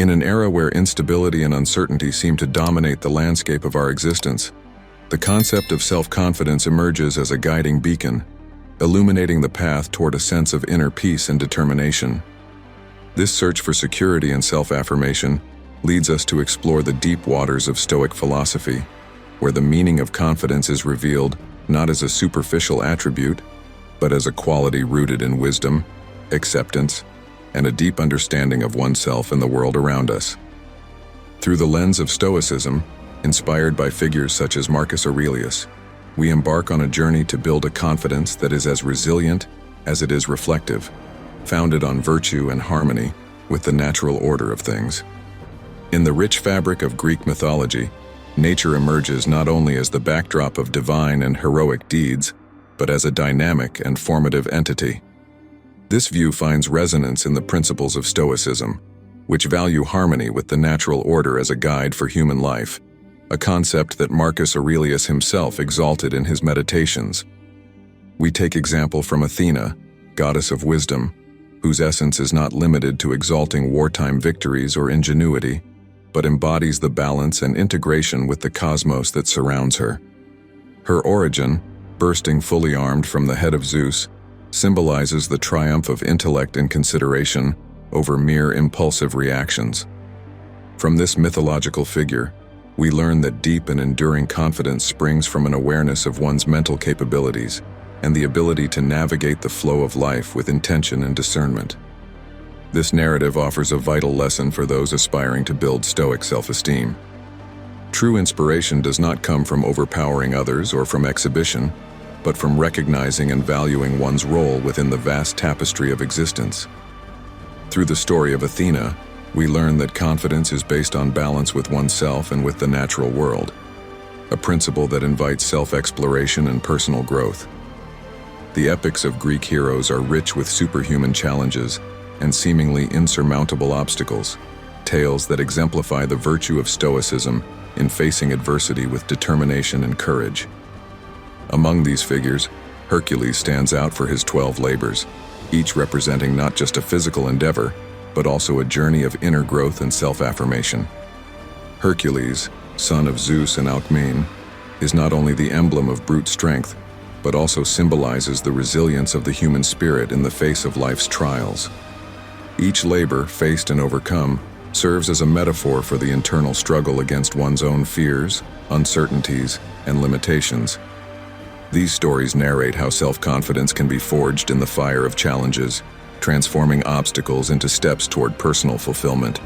In an era where instability and uncertainty seem to dominate the landscape of our existence, the concept of self-confidence emerges as a guiding beacon, illuminating the path toward a sense of inner peace and determination. This search for security and self-affirmation leads us to explore the deep waters of Stoic philosophy, where the meaning of confidence is revealed not as a superficial attribute, but as a quality rooted in wisdom, acceptance, and a deep understanding of oneself and the world around us. Through the lens of Stoicism, inspired by figures such as Marcus Aurelius, we embark on a journey to build a confidence that is as resilient as it is reflective, founded on virtue and harmony with the natural order of things. In the rich fabric of Greek mythology, nature emerges not only as the backdrop of divine and heroic deeds, but as a dynamic and formative entity. This view finds resonance in the principles of Stoicism, which value harmony with the natural order as a guide for human life, a concept that Marcus Aurelius himself exalted in his Meditations. We take example from Athena, goddess of wisdom, whose essence is not limited to exalting wartime victories or ingenuity, but embodies the balance and integration with the cosmos that surrounds her. Her origin, bursting fully armed from the head of Zeus, symbolizes the triumph of intellect and consideration over mere impulsive reactions. From this mythological figure, we learn that deep and enduring confidence springs from an awareness of one's mental capabilities and the ability to navigate the flow of life with intention and discernment. This narrative offers a vital lesson for those aspiring to build Stoic self-esteem. True inspiration does not come from overpowering others or from exhibition, but from recognizing and valuing one's role within the vast tapestry of existence. Through the story of Athena, we learn that confidence is based on balance with oneself and with the natural world, a principle that invites self-exploration and personal growth. The epics of Greek heroes are rich with superhuman challenges and seemingly insurmountable obstacles, tales that exemplify the virtue of Stoicism in facing adversity with determination and courage. Among these figures, Hercules stands out for his 12 labors, each representing not just a physical endeavor, but also a journey of inner growth and self-affirmation. Hercules, son of Zeus and Alcmene, is not only the emblem of brute strength, but also symbolizes the resilience of the human spirit in the face of life's trials. Each labor, faced and overcome, serves as a metaphor for the internal struggle against one's own fears, uncertainties, and limitations. These stories narrate how self-confidence can be forged in the fire of challenges, transforming obstacles into steps toward personal fulfillment.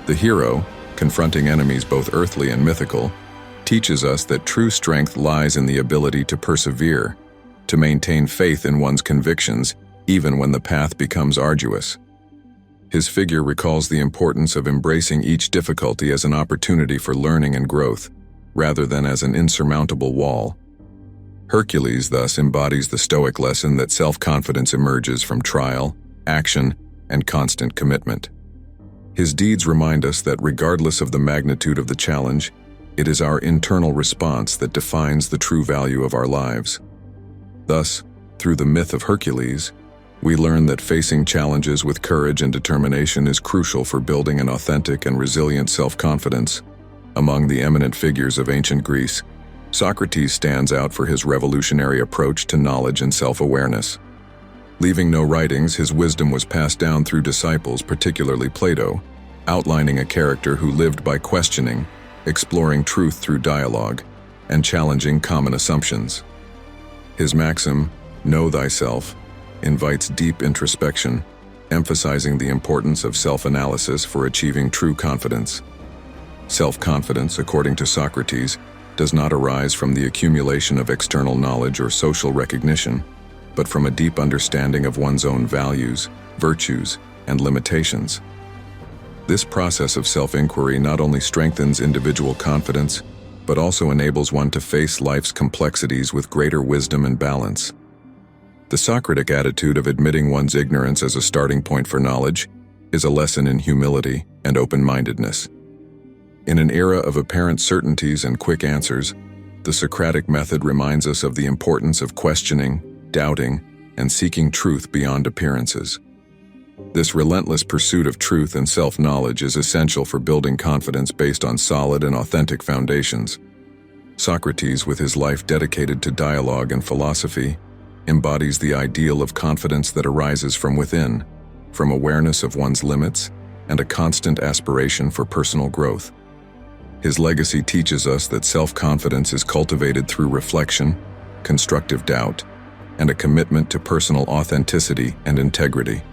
The hero, confronting enemies both earthly and mythical, teaches us that true strength lies in the ability to persevere, to maintain faith in one's convictions, even when the path becomes arduous. His figure recalls the importance of embracing each difficulty as an opportunity for learning and growth, rather than as an insurmountable wall. Hercules thus embodies the Stoic lesson that self-confidence emerges from trial, action, and constant commitment. His deeds remind us that regardless of the magnitude of the challenge, it is our internal response that defines the true value of our lives. Thus, through the myth of Hercules, we learn that facing challenges with courage and determination is crucial for building an authentic and resilient self-confidence. Among the eminent figures of ancient Greece, Socrates stands out for his revolutionary approach to knowledge and self-awareness. Leaving no writings, his wisdom was passed down through disciples, particularly Plato, outlining a character who lived by questioning, exploring truth through dialogue, and challenging common assumptions. His maxim, "Know thyself," invites deep introspection, emphasizing the importance of self-analysis for achieving true confidence. Self-confidence, according to Socrates, does not arise from the accumulation of external knowledge or social recognition, but from a deep understanding of one's own values, virtues, and limitations. This process of self-inquiry not only strengthens individual confidence, but also enables one to face life's complexities with greater wisdom and balance. The Socratic attitude of admitting one's ignorance as a starting point for knowledge is a lesson in humility and open-mindedness. In an era of apparent certainties and quick answers, the Socratic method reminds us of the importance of questioning, doubting, and seeking truth beyond appearances. This relentless pursuit of truth and self-knowledge is essential for building confidence based on solid and authentic foundations. Socrates, with his life dedicated to dialogue and philosophy, embodies the ideal of confidence that arises from within, from awareness of one's limits and a constant aspiration for personal growth. His legacy teaches us that self-confidence is cultivated through reflection, constructive doubt, and a commitment to personal authenticity and integrity.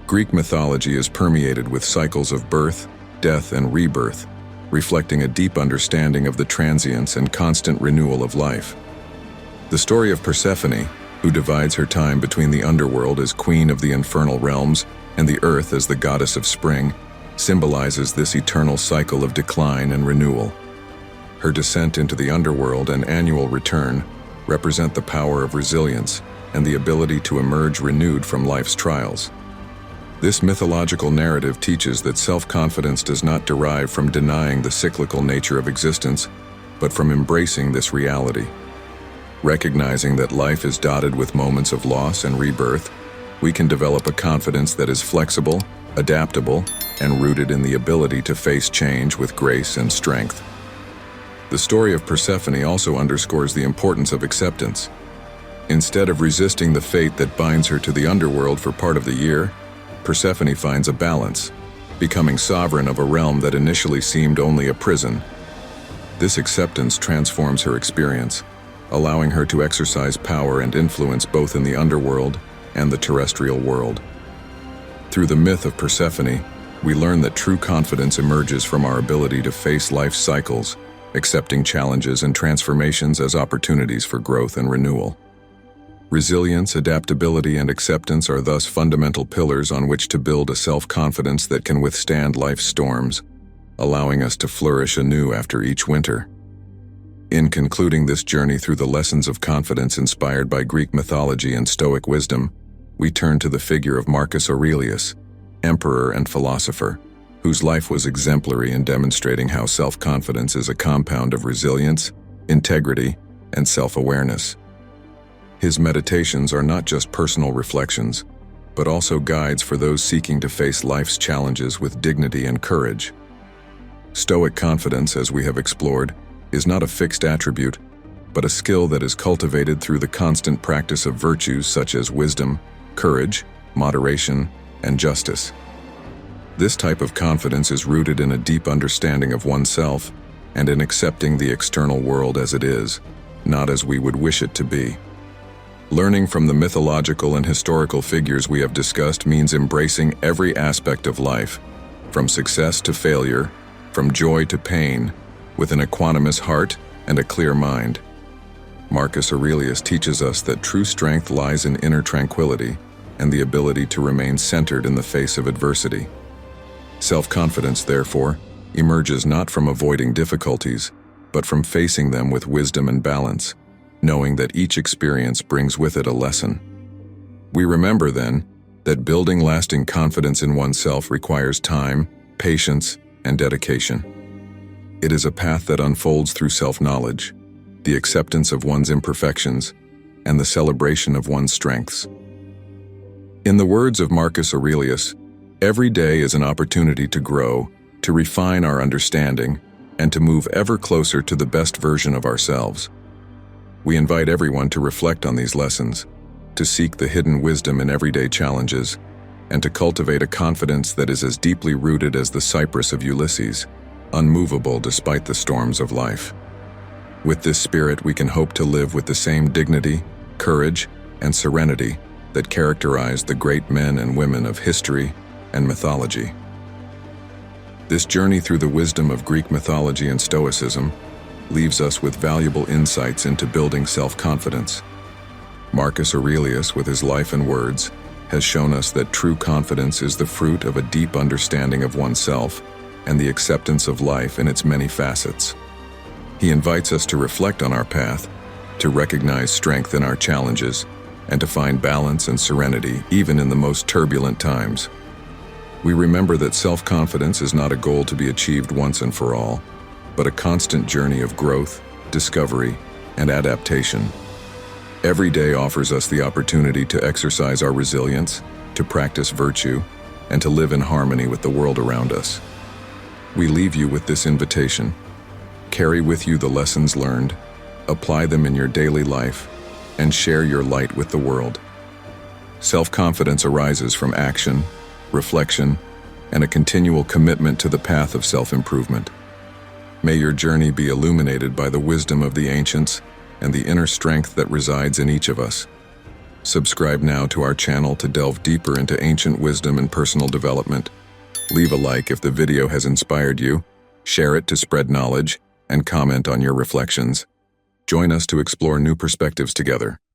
Greek mythology is permeated with cycles of birth, death, and rebirth, reflecting a deep understanding of the transience and constant renewal of life. The story of Persephone, who divides her time between the underworld as queen of the infernal realms and the earth as the goddess of spring, symbolizes this eternal cycle of decline and renewal. Her descent into the underworld and annual return represent the power of resilience and the ability to emerge renewed from life's trials. This mythological narrative teaches that self-confidence does not derive from denying the cyclical nature of existence, but from embracing this reality. Recognizing that life is dotted with moments of loss and rebirth, we can develop a confidence that is flexible, adaptable, and rooted in the ability to face change with grace and strength. The story of Persephone also underscores the importance of acceptance. Instead of resisting the fate that binds her to the underworld for part of the year, Persephone finds a balance, becoming sovereign of a realm that initially seemed only a prison. This acceptance transforms her experience, allowing her to exercise power and influence both in the underworld and the terrestrial world. Through the myth of Persephone, we learn that true confidence emerges from our ability to face life's cycles, accepting challenges and transformations as opportunities for growth and renewal. Resilience, adaptability, and acceptance are thus fundamental pillars on which to build a self-confidence that can withstand life's storms, allowing us to flourish anew after each winter. In concluding this journey through the lessons of confidence inspired by Greek mythology and Stoic wisdom, we turn to the figure of Marcus Aurelius, emperor and philosopher, whose life was exemplary in demonstrating how self-confidence is a compound of resilience, integrity, and self-awareness. His meditations are not just personal reflections, but also guides for those seeking to face life's challenges with dignity and courage. Stoic confidence, as we have explored, is not a fixed attribute, but a skill that is cultivated through the constant practice of virtues such as wisdom, courage, moderation, and justice. This type of confidence is rooted in a deep understanding of oneself and in accepting the external world as it is, not as we would wish it to be. Learning from the mythological and historical figures we have discussed means embracing every aspect of life, from success to failure, from joy to pain, with an equanimous heart and a clear mind. Marcus Aurelius teaches us that true strength lies in inner tranquility and the ability to remain centered in the face of adversity. Self-confidence, therefore, emerges not from avoiding difficulties, but from facing them with wisdom and balance, knowing that each experience brings with it a lesson. We remember, then, that building lasting confidence in oneself requires time, patience, and dedication. It is a path that unfolds through self-knowledge, the acceptance of one's imperfections, and the celebration of one's strengths. In the words of Marcus Aurelius, every day is an opportunity to grow, to refine our understanding, and to move ever closer to the best version of ourselves. We invite everyone to reflect on these lessons, to seek the hidden wisdom in everyday challenges, and to cultivate a confidence that is as deeply rooted as the cypress of Ulysses, unmovable despite the storms of life. With this spirit, we can hope to live with the same dignity, courage, and serenity that characterized the great men and women of history and mythology. This journey through the wisdom of Greek mythology and Stoicism leaves us with valuable insights into building self-confidence. Marcus Aurelius, with his life and words, has shown us that true confidence is the fruit of a deep understanding of oneself and the acceptance of life in its many facets. He invites us to reflect on our path, to recognize strength in our challenges, and to find balance and serenity even in the most turbulent times. We remember that self-confidence is not a goal to be achieved once and for all, but a constant journey of growth, discovery, and adaptation. Every day offers us the opportunity to exercise our resilience, to practice virtue, and to live in harmony with the world around us. We leave you with this invitation. Carry with you the lessons learned, apply them in your daily life, and share your light with the world. Self-confidence arises from action, reflection, and a continual commitment to the path of self-improvement. May your journey be illuminated by the wisdom of the ancients and the inner strength that resides in each of us. Subscribe now to our channel to delve deeper into ancient wisdom and personal development. Leave a like if the video has inspired you, share it to spread knowledge, and comment on your reflections. Join us to explore new perspectives together.